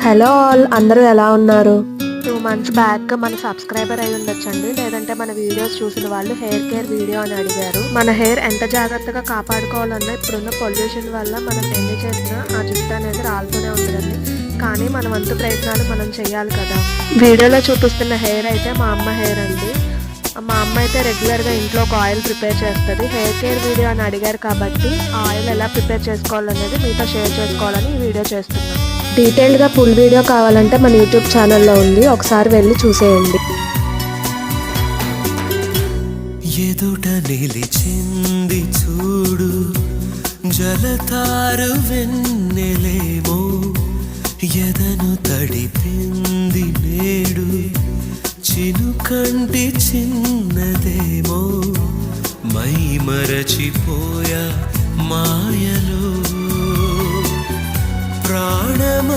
Hello all, అందరూ ఎలా ఉన్నారు? 2 months బ్యాక్ మన సబ్స్క్రైబర్ అయి ఉండొచ్చండి, లేదంటే మన వీడియోస్ చూసిన వాళ్ళు హెయిర్ కేర్ వీడియో అని అడిగారు. మన హెయిర్ ఎంత జాగ్రత్తగా కాపాడుకోవాలన్నా ఇప్పుడున్న పొల్యూషన్ వల్ల మనం ఎన్ని చేసినా ఆ జుట్టు అనేది రాలుతూనే ఉంటుందండి. కానీ మన వంతు ప్రయత్నాలు మనం చేయాలి కదా. వీడియోలో చూపిస్తున్న హెయిర్ అయితే మా అమ్మ హెయిర్ అండి. మా అమ్మ అయితే రెగ్యులర్గా ఇంట్లో ఒక ఆయిల్ ప్రిపేర్ చేస్తుంది. హెయిర్ కేర్ వీడియో అని అడిగారు కాబట్టి ఆ ఆయిల్ ఎలా ప్రిపేర్ చేసుకోవాలనేది మీతో షేర్ చేసుకోవాలని ఈ వీడియో చేస్తున్నాను. డీటెయిల్డ్గా ఫుల్ వీడియో కావాలంటే మన యూట్యూబ్ ఛానల్లో ఉంది, ఒకసారి వెళ్ళి చూసేయండి. ఎదుట నిలిచింది చూడు జలతారు వెన్నెలేమో, ఎదను తడిపింది నేడు చినుకంటి చిన్నదేమో, మై మరచిపోయా మాయలో ప్రాణమ